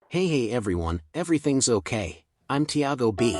Hey everyone, everything's okay. I'm Tiago B.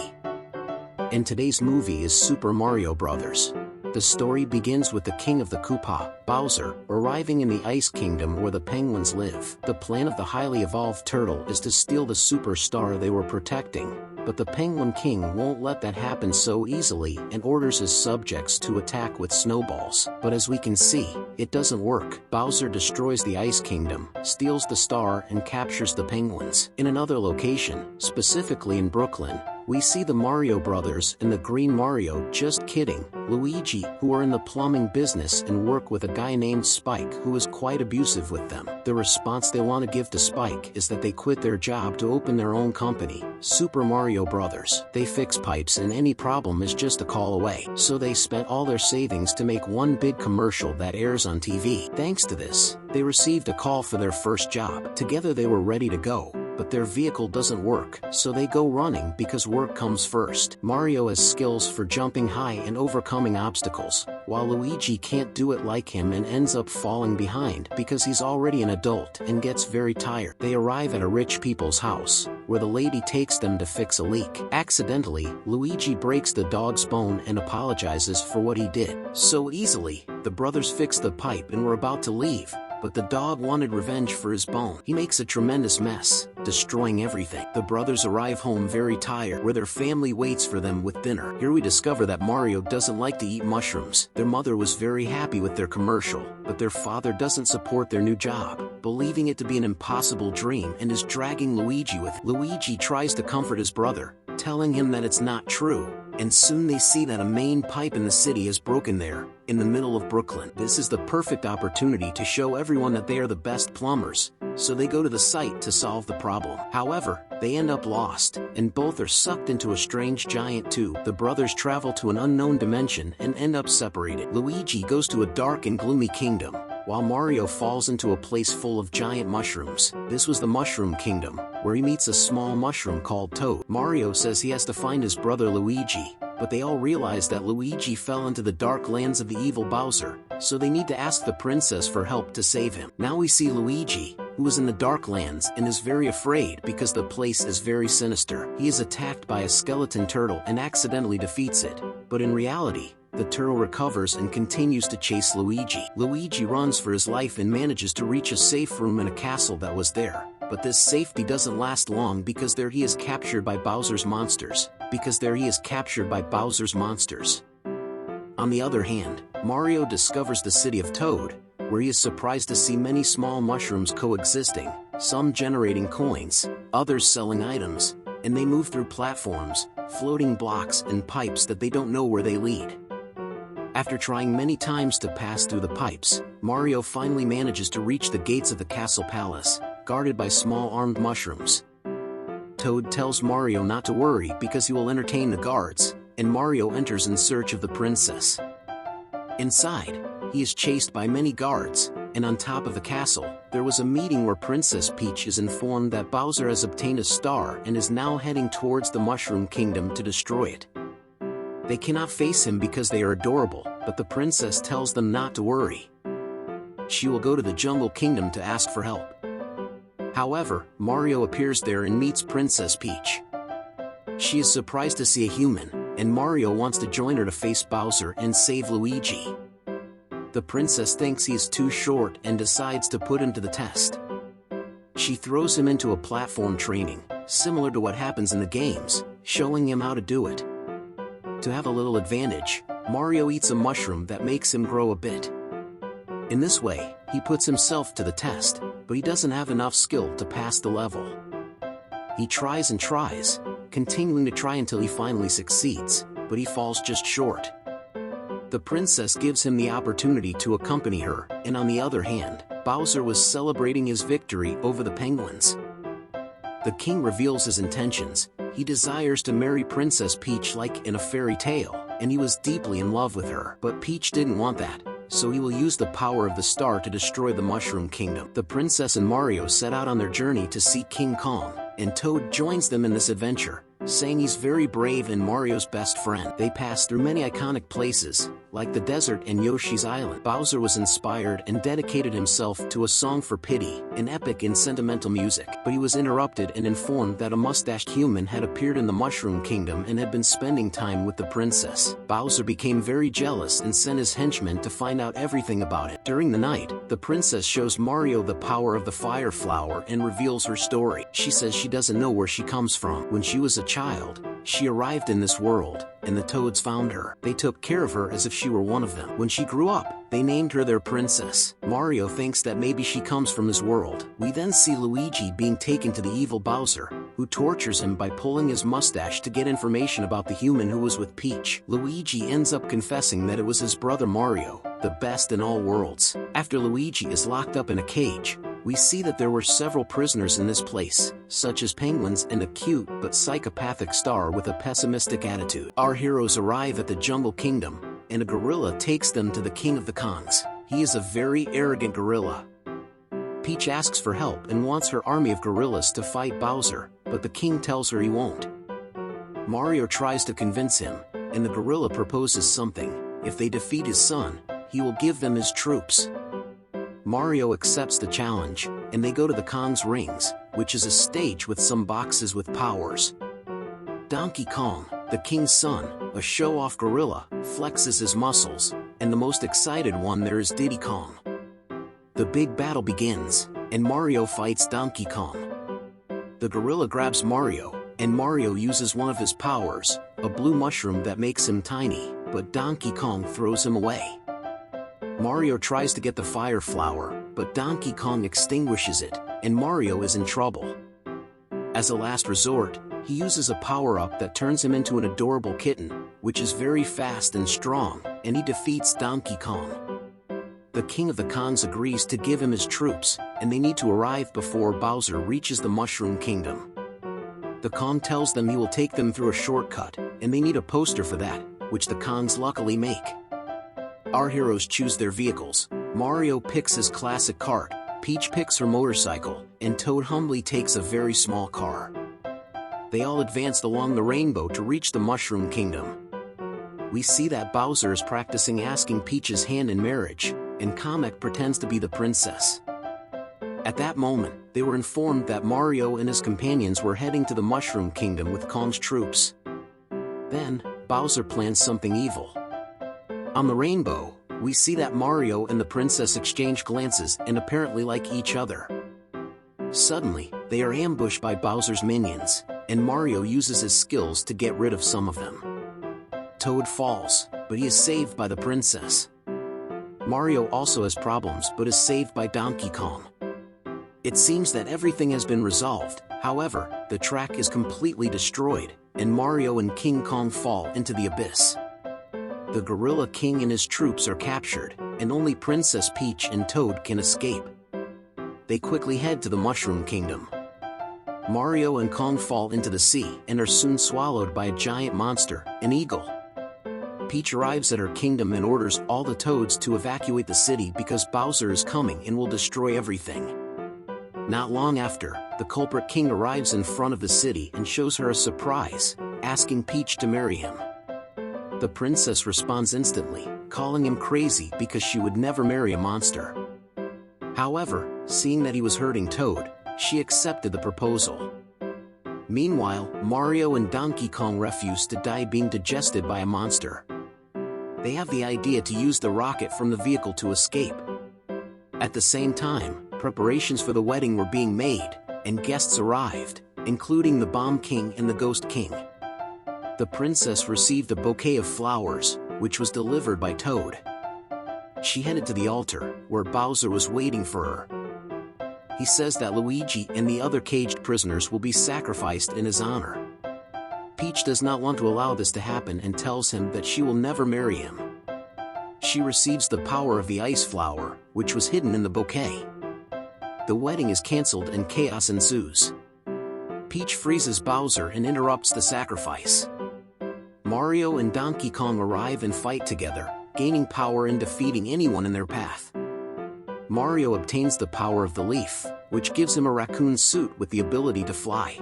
And today's movie is Super Mario Bros. The story begins with the king of the Koopa, Bowser, arriving in the Ice Kingdom where the penguins live. The plan of the highly evolved turtle is to steal the superstar they were protecting, but the Penguin King won't let that happen so easily and orders his subjects to attack with snowballs. But as we can see, it doesn't work. Bowser destroys the Ice Kingdom, steals the star and captures the penguins. In another location, specifically in Brooklyn, we see the Mario brothers and the Green Mario, just kidding, Luigi, who are in the plumbing business and work with a guy named Spike who is quite abusive with them. The response they want to give to Spike is that they quit their job to open their own company, Super Mario Brothers. They fix pipes and any problem is just a call away. So they spent all their savings to make one big commercial that airs on TV. Thanks to this, they received a call for their first job. Together they were ready to go. But their vehicle doesn't work, so they go running because work comes first. Mario has skills for jumping high and overcoming obstacles, while Luigi can't do it like him and ends up falling behind because he's already an adult and gets very tired. They arrive at a rich people's house, where the lady takes them to fix a leak. Accidentally, Luigi breaks the dog's bone and apologizes for what he did. So easily, the brothers fix the pipe and were about to leave. But the dog wanted revenge for his bone. He makes a tremendous mess, destroying everything. The brothers arrive home very tired, where their family waits for them with dinner. Here we discover that Mario doesn't like to eat mushrooms. Their mother was very happy with their commercial, but their father doesn't support their new job, believing it to be an impossible dream and is dragging Luigi with. Luigi tries to comfort his brother, telling him that it's not true. And soon they see that a main pipe in the city is broken there, in the middle of Brooklyn. This is the perfect opportunity to show everyone that they are the best plumbers, so they go to the site to solve the problem. However, they end up lost, and both are sucked into a strange giant tube. The brothers travel to an unknown dimension and end up separated. Luigi goes to a dark and gloomy kingdom, while Mario falls into a place full of giant mushrooms. This was the Mushroom Kingdom, where he meets a small mushroom called Toad. Mario says he has to find his brother Luigi, but they all realize that Luigi fell into the dark lands of the evil Bowser, so they need to ask the princess for help to save him. Now we see Luigi, who is in the dark lands and is very afraid because the place is very sinister. He is attacked by a skeleton turtle and accidentally defeats it, but in reality, the turtle recovers and continues to chase Luigi. Luigi runs for his life and manages to reach a safe room in a castle that was there. But this safety doesn't last long because there he is captured by Bowser's monsters. On the other hand, Mario discovers the city of Toad, where he is surprised to see many small mushrooms coexisting, some generating coins, others selling items, and they move through platforms, floating blocks and pipes that they don't know where they lead. After trying many times to pass through the pipes, Mario finally manages to reach the gates of the castle palace, guarded by small armed mushrooms. Toad tells Mario not to worry because he will entertain the guards, and Mario enters in search of the princess. Inside, he is chased by many guards, and on top of the castle, there was a meeting where Princess Peach is informed that Bowser has obtained a star and is now heading towards the Mushroom Kingdom to destroy it. They cannot face him because they are adorable, but the princess tells them not to worry. She will go to the Jungle Kingdom to ask for help. However, Mario appears there and meets Princess Peach. She is surprised to see a human, and Mario wants to join her to face Bowser and save Luigi. The princess thinks he is too short and decides to put him to the test. She throws him into a platform training, similar to what happens in the games, showing him how to do it. To have a little advantage, Mario eats a mushroom that makes him grow a bit. In this way, he puts himself to the test, but he doesn't have enough skill to pass the level. He tries and tries, continuing to try until he finally succeeds, but he falls just short. The princess gives him the opportunity to accompany her, and on the other hand, Bowser was celebrating his victory over the penguins. The king reveals his intentions. He desires to marry Princess Peach like in a fairy tale, and he was deeply in love with her. But Peach didn't want that, so he will use the power of the star to destroy the Mushroom Kingdom. The princess and Mario set out on their journey to seek King Kong, and Toad joins them in this adventure, saying he's very brave and Mario's best friend. They pass through many iconic places, like the desert and Yoshi's Island. Bowser was inspired and dedicated himself to a song for pity, an epic and sentimental music. But he was interrupted and informed that a mustached human had appeared in the Mushroom Kingdom and had been spending time with the princess. Bowser became very jealous and sent his henchmen to find out everything about it. During the night, the princess shows Mario the power of the fire flower and reveals her story. She says she doesn't know where she comes from. When she was a child, she arrived in this world, and the Toads found her. They took care of her as if she were one of them. When she grew up, they named her their princess. Mario thinks that maybe she comes from his world. We then see Luigi being taken to the evil Bowser, who tortures him by pulling his mustache to get information about the human who was with Peach. Luigi ends up confessing that it was his brother Mario, the best in all worlds. After Luigi is locked up in a cage, we see that there were several prisoners in this place, such as penguins and a cute but psychopathic star with a pessimistic attitude. Our heroes arrive at the Jungle Kingdom, and a gorilla takes them to the King of the Kongs. He is a very arrogant gorilla. Peach asks for help and wants her army of gorillas to fight Bowser, but the king tells her he won't. Mario tries to convince him, and the gorilla proposes something. If they defeat his son, he will give them his troops. Mario accepts the challenge, and they go to the Kong's Rings, which is a stage with some boxes with powers. Donkey Kong, the king's son, a show-off gorilla, flexes his muscles, and the most excited one there is Diddy Kong. The big battle begins, and Mario fights Donkey Kong. The gorilla grabs Mario, and Mario uses one of his powers, a blue mushroom that makes him tiny, but Donkey Kong throws him away. Mario tries to get the fire flower, but Donkey Kong extinguishes it, and Mario is in trouble. As a last resort, he uses a power-up that turns him into an adorable kitten, which is very fast and strong, and he defeats Donkey Kong. The King of the Kongs agrees to give him his troops, and they need to arrive before Bowser reaches the Mushroom Kingdom. The Kong tells them he will take them through a shortcut, and they need a poster for that, which the Kongs luckily make. Our heroes choose their vehicles. Mario picks his classic cart, Peach picks her motorcycle, and Toad humbly takes a very small car. They all advanced along the rainbow to reach the Mushroom Kingdom. We see that Bowser is practicing asking Peach's hand in marriage, and Kamek pretends to be the princess. At that moment, they were informed that Mario and his companions were heading to the Mushroom Kingdom with Kong's troops. Then, Bowser plans something evil. On the rainbow, we see that Mario and the princess exchange glances and apparently like each other. Suddenly, they are ambushed by Bowser's minions, and Mario uses his skills to get rid of some of them. Toad falls, but he is saved by the princess. Mario also has problems but is saved by Donkey Kong. It seems that everything has been resolved, however, the track is completely destroyed, and Mario and King Kong fall into the abyss. The Gorilla King and his troops are captured, and only Princess Peach and Toad can escape. They quickly head to the Mushroom Kingdom. Mario and Kong fall into the sea and are soon swallowed by a giant monster, an eagle. Peach arrives at her kingdom and orders all the Toads to evacuate the city because Bowser is coming and will destroy everything. Not long after, the culprit king arrives in front of the city and shows her a surprise, asking Peach to marry him. The princess responds instantly, calling him crazy because she would never marry a monster. However, seeing that he was hurting Toad, she accepted the proposal. Meanwhile, Mario and Donkey Kong refuse to die being digested by a monster. They have the idea to use the rocket from the vehicle to escape. At the same time, preparations for the wedding were being made, and guests arrived, including the Bomb King and the Ghost King. The princess received a bouquet of flowers, which was delivered by Toad. She headed to the altar, where Bowser was waiting for her. He says that Luigi and the other caged prisoners will be sacrificed in his honor. Peach does not want to allow this to happen and tells him that she will never marry him. She receives the power of the ice flower, which was hidden in the bouquet. The wedding is cancelled and chaos ensues. Peach freezes Bowser and interrupts the sacrifice. Mario and Donkey Kong arrive and fight together, gaining power and defeating anyone in their path. Mario obtains the power of the leaf, which gives him a raccoon suit with the ability to fly.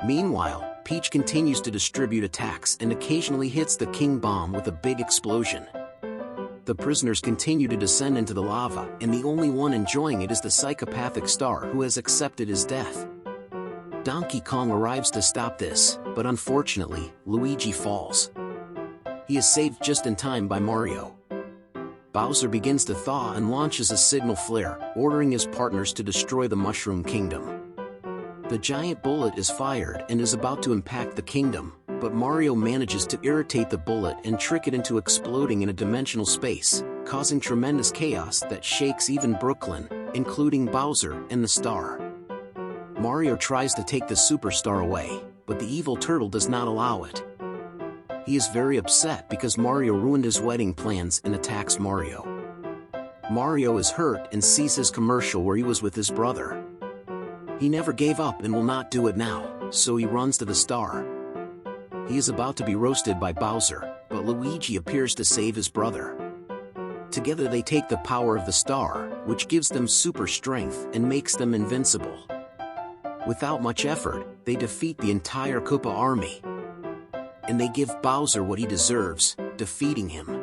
Meanwhile, Peach continues to distribute attacks and occasionally hits the King Bomb with a big explosion. The prisoners continue to descend into the lava, and the only one enjoying it is the psychopathic Star, who has accepted his death. Donkey Kong arrives to stop this, but unfortunately, Luigi falls. He is saved just in time by Mario. Bowser begins to thaw and launches a signal flare, ordering his partners to destroy the Mushroom Kingdom. The giant bullet is fired and is about to impact the kingdom, but Mario manages to irritate the bullet and trick it into exploding in a dimensional space, causing tremendous chaos that shakes even Brooklyn, including Bowser and the star. Mario tries to take the superstar away, but the evil turtle does not allow it. He is very upset because Mario ruined his wedding plans and attacks Mario. Mario is hurt and sees his commercial where he was with his brother. He never gave up and will not do it now, so he runs to the star. He is about to be roasted by Bowser, but Luigi appears to save his brother. Together they take the power of the star, which gives them super strength and makes them invincible. Without much effort, they defeat the entire Koopa army. And they give Bowser what he deserves, defeating him.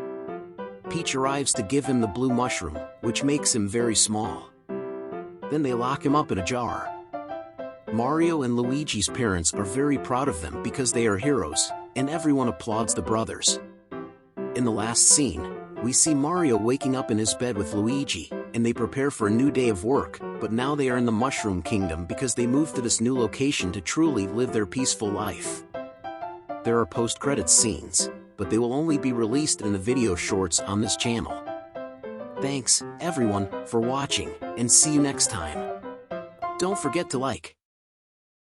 Peach arrives to give him the blue mushroom, which makes him very small. Then they lock him up in a jar. Mario and Luigi's parents are very proud of them because they are heroes, and everyone applauds the brothers. In the last scene, we see Mario waking up in his bed with Luigi, and they prepare for a new day of work, but now they are in the Mushroom Kingdom because they moved to this new location to truly live their peaceful life. There are post-credits scenes, but they will only be released in the video shorts on this channel. Thanks, everyone, for watching, and see you next time. Don't forget to like,